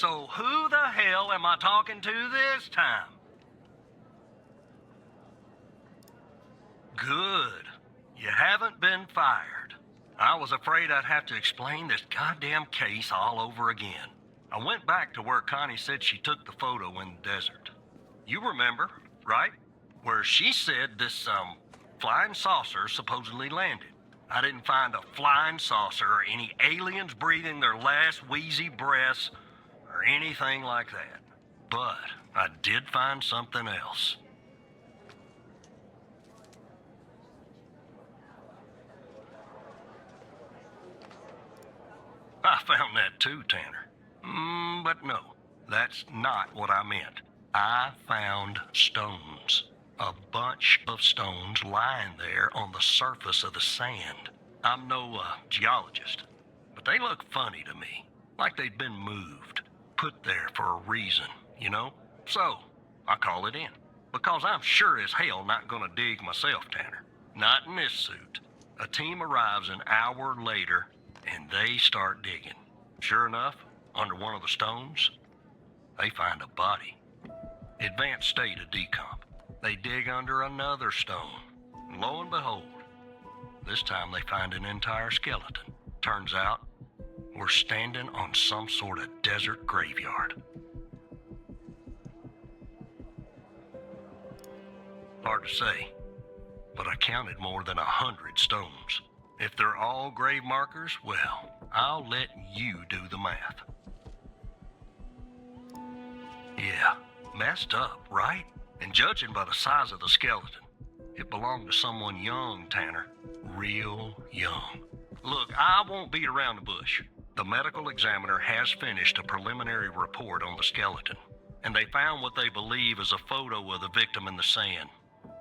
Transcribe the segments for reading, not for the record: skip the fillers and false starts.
So who the hell am I talking to this time? Good. You haven't been fired. I was afraid I'd have to explain this goddamn case all over again. I went back to where Connie said she took the photo in the desert. You remember, right? Where she said this, flying saucer supposedly landed. I didn't find a flying saucer or any aliens breathing their last wheezy breaths or anything like that. But I did find something else. I found that too, Tanner. But no, that's not what I meant. I found stones. A bunch of stones lying there on the surface of the sand. I'm no geologist, but they look funny to me. Like they'd been moved, put there for a reason, you know? So, I call it in. Because I'm sure as hell not gonna dig myself, Tanner. Not in this suit. A team arrives an hour later, and they start digging. Sure enough, under one of the stones, they find a body. Advanced state of decomp. They dig under another stone. And lo and behold, this time they find an entire skeleton. Turns out, we're standing on some sort of desert graveyard. Hard to say, but I counted more than 100 stones. If they're all grave markers, well, I'll let you do the math. Yeah, messed up, right? And judging by the size of the skeleton, it belonged to someone young, Tanner. Real young. Look, I won't beat around the bush. The medical examiner has finished a preliminary report on the skeleton, and they found what they believe is a photo of the victim in the sand,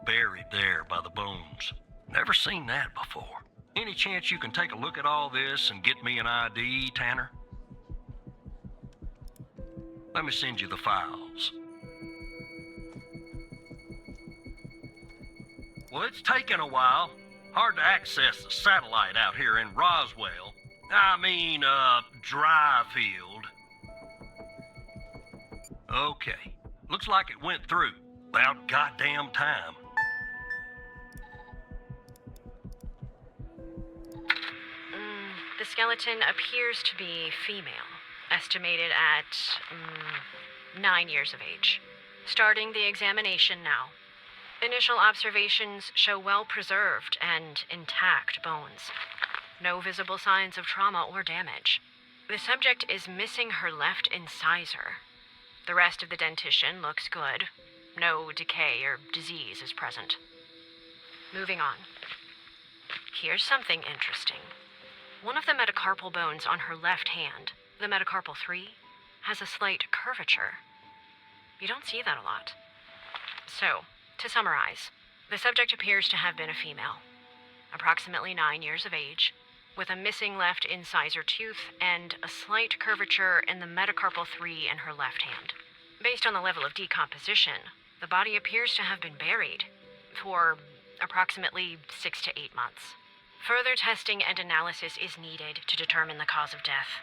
buried there by the bones. Never seen that before. Any chance you can take a look at all this and get me an ID, Tanner? Let me send you the files. Well, it's taken a while. Hard to access the satellite out here in Roswell. Dry field. Okay. Looks like it went through. About goddamn time. The skeleton appears to be female, estimated at 9 years of age. Starting the examination now. Initial observations show well-preserved and intact bones. No visible signs of trauma or damage. The subject is missing her left incisor. The rest of the dentition looks good. No decay or disease is present. Moving on. Here's something interesting. One of the metacarpal bones on her left hand, the metacarpal 3, has a slight curvature. You don't see that a lot. So, to summarize, the subject appears to have been a female, approximately 9 years of age, with a missing left incisor tooth and a slight curvature in the metacarpal 3 in her left hand. Based on the level of decomposition, the body appears to have been buried for approximately 6 to 8 months. Further testing and analysis is needed to determine the cause of death.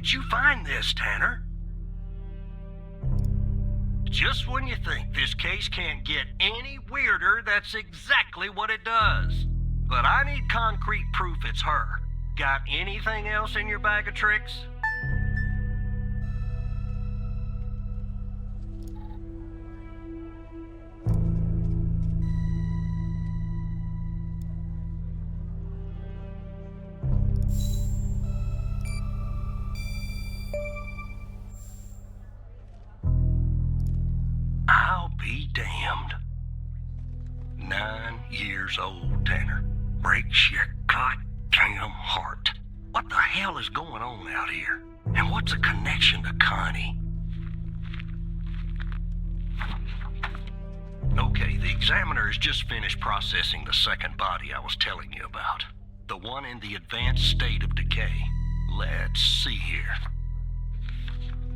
did you find this, Tanner? Just when you think this case can't get any weirder, that's exactly what it does. But I need concrete proof it's her. Got anything else in your bag of tricks? I'll be damned. 9 years old, Tanner. Breaks your goddamn heart. What the hell is going on out here? And what's the connection to Connie? Okay, the examiner has just finished processing the second body I was telling you about. The one in the advanced state of decay. Let's see here.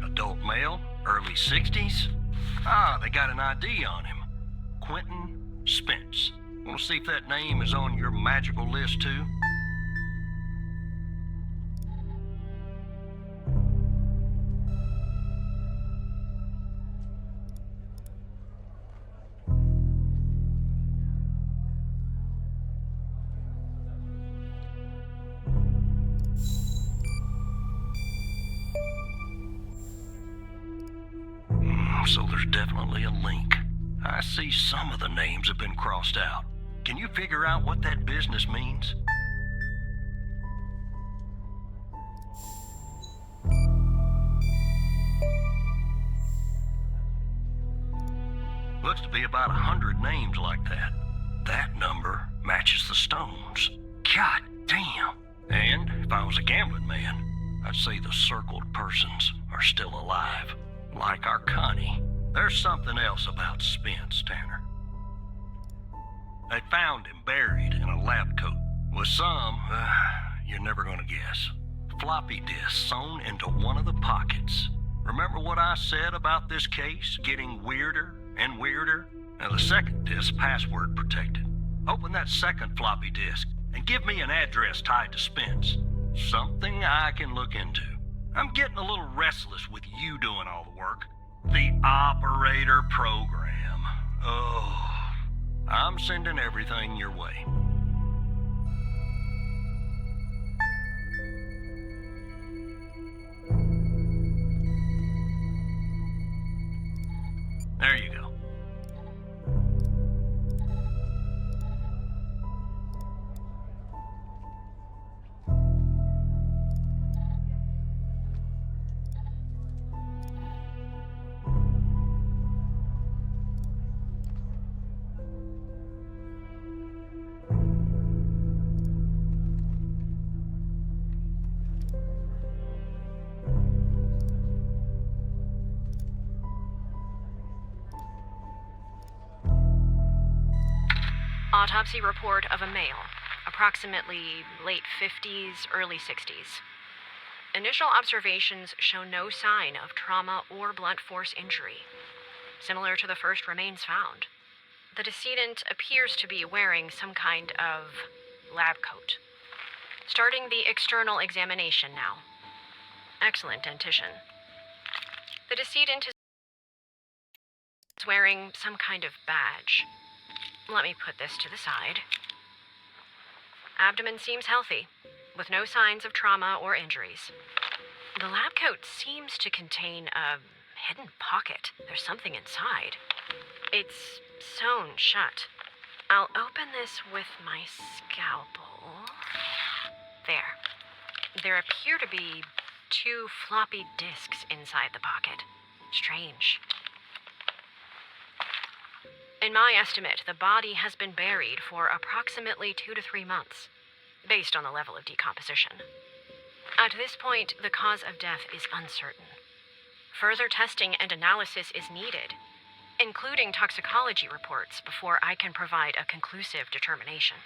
Adult male, early 60s. Ah, they got an ID on him. Quentin Spence. Want to see if that name is on your magical list too? So there's definitely a link. I see some of the names have been crossed out. Can you figure out what that business means? Looks to be about 100 names like that. That number matches the stones. God damn. And if I was a gambling man, I'd say the circled persons are still alive. Like our Connie. There's something else about Spence, Tanner. They found him buried in a lab coat with some, you're never gonna guess, floppy disk sewn into one of the pockets. Remember what I said about this case getting weirder and weirder? Now the second disk password protected. Open that second floppy disk and give me an address tied to Spence. Something I can look into. I'm getting a little restless with you doing all the work. The operator program. Oh, I'm sending everything your way. There you go. Autopsy report of a male, approximately late 50s, early 60s. Initial observations show no sign of trauma or blunt force injury, similar to the first remains found. The decedent appears to be wearing some kind of lab coat. Starting the external examination now. Excellent dentition. The decedent is wearing some kind of badge. Let me put this to the side. Abdomen seems healthy, with no signs of trauma or injuries. The lab coat seems to contain a hidden pocket. There's something inside. It's sewn shut. I'll open this with my scalpel. There. There appear to be 2 floppy disks inside the pocket. Strange. In my estimate, the body has been buried for approximately 2 to 3 months, based on the level of decomposition. At this point, the cause of death is uncertain. Further testing and analysis is needed, including toxicology reports, before I can provide a conclusive determination.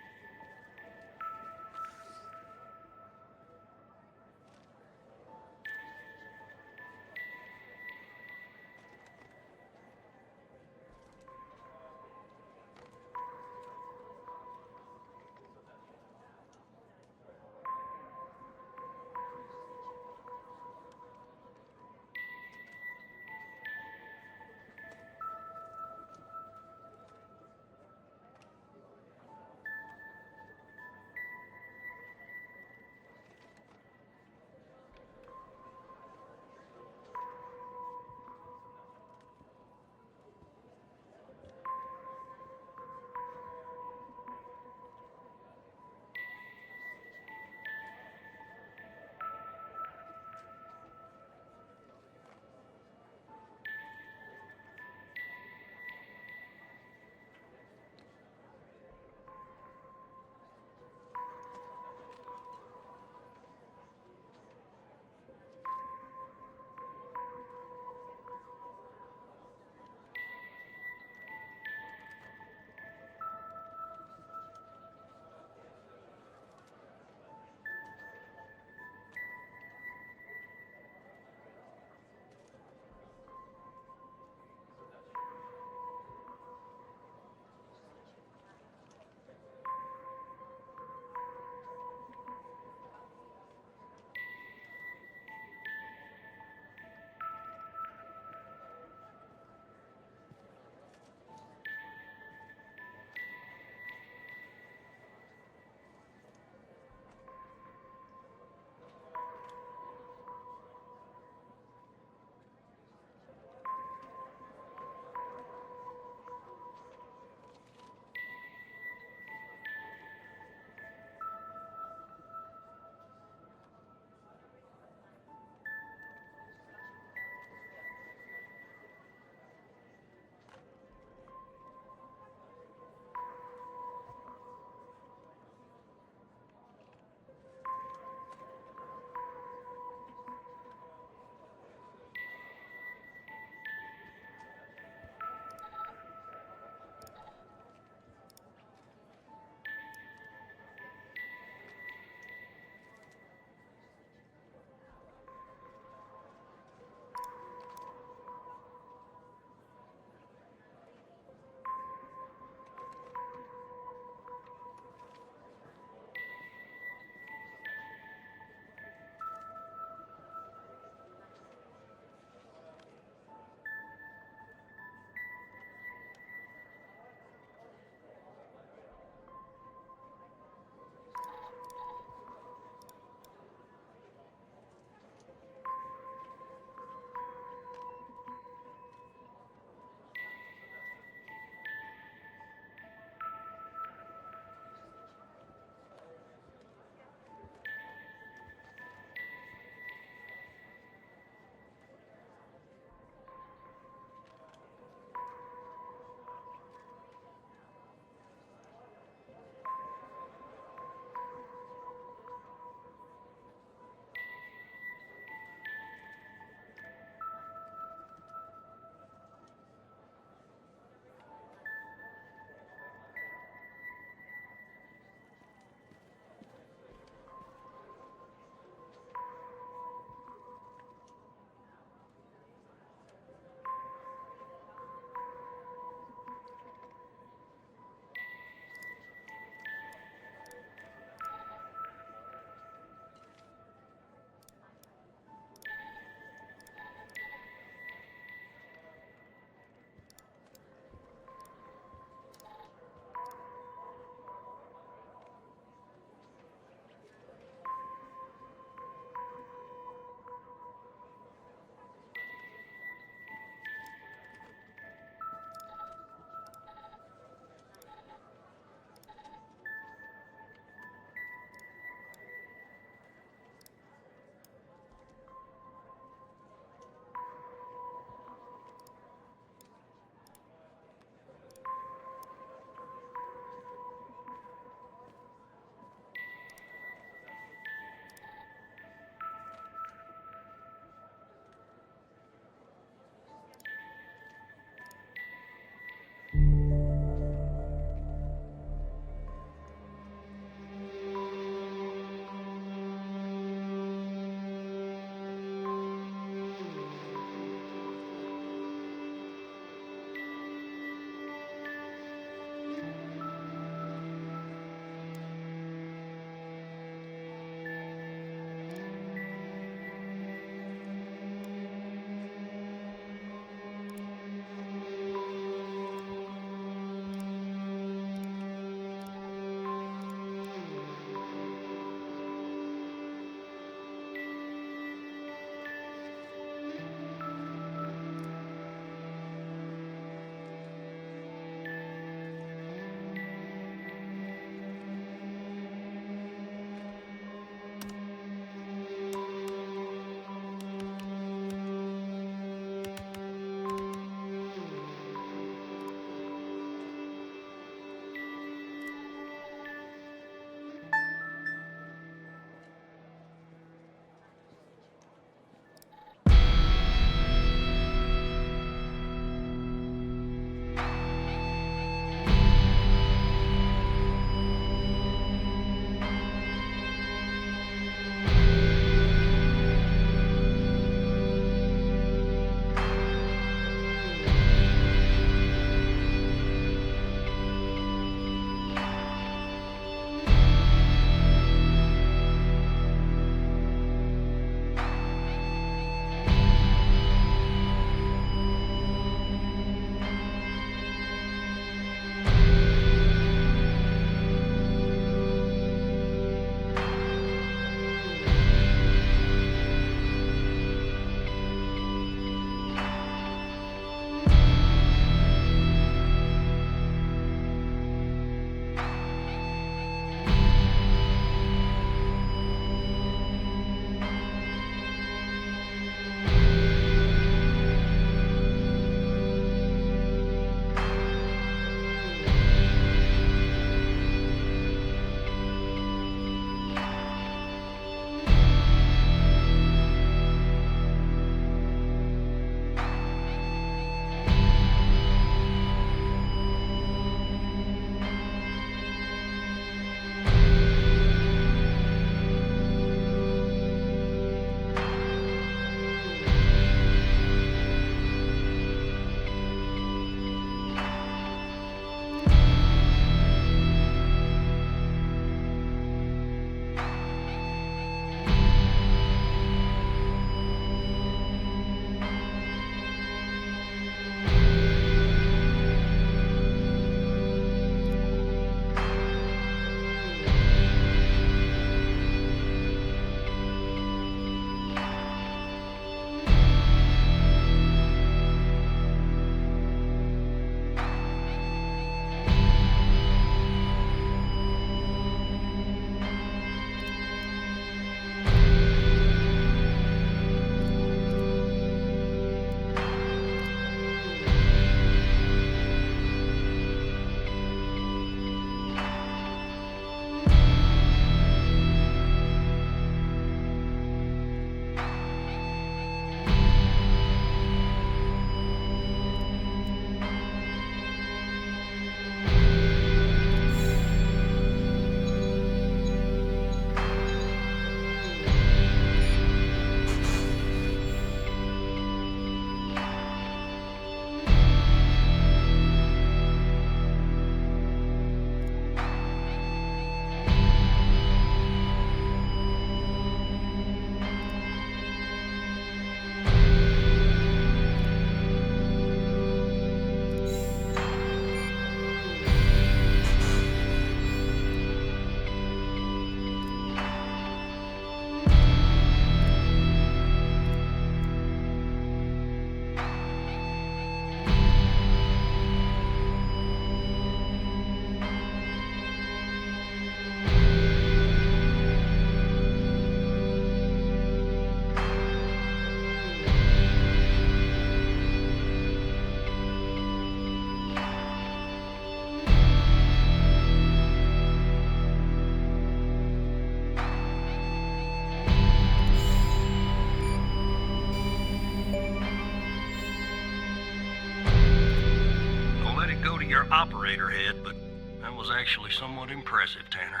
operator head, but that was actually somewhat impressive, Tanner.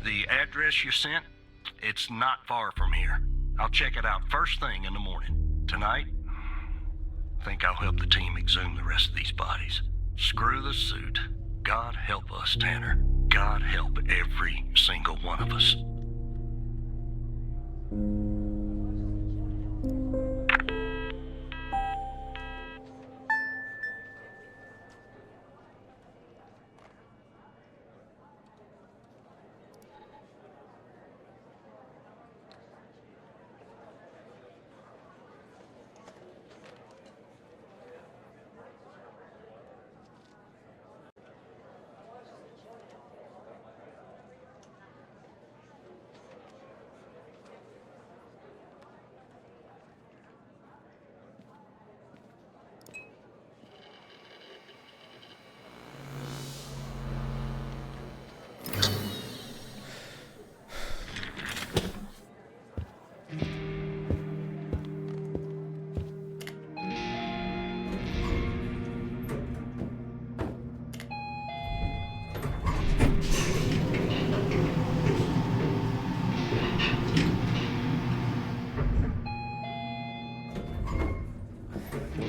The address you sent, it's not far from here. I'll check it out first thing in the morning. Tonight, I think I'll help the team exhume the rest of these bodies. Screw the suit. God help us, Tanner. God help every single one of us.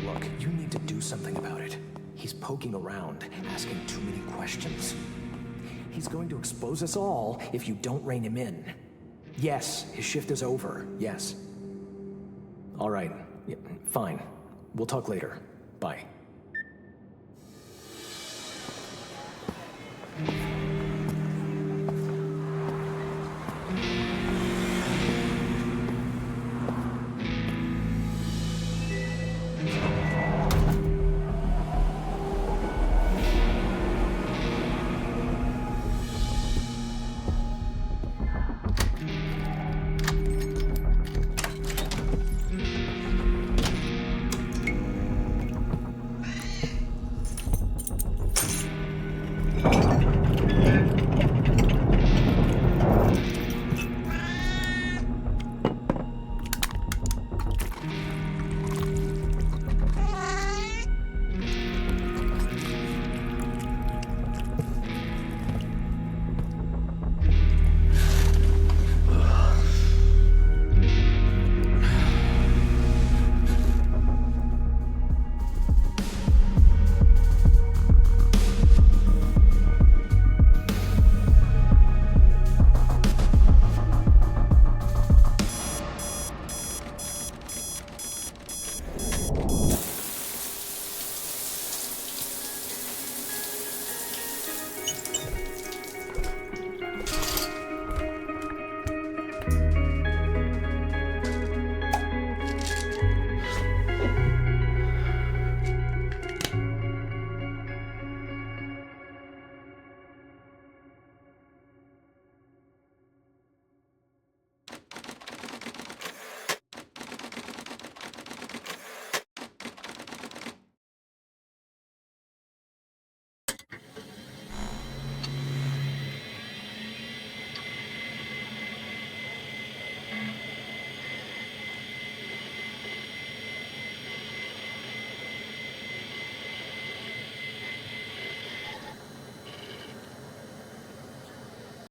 Look, you need to do something about it. He's poking around, asking too many questions. He's going to expose us all if you don't rein him in. Yes, his shift is over. Yes. All right. Yeah, fine. We'll talk later. Bye.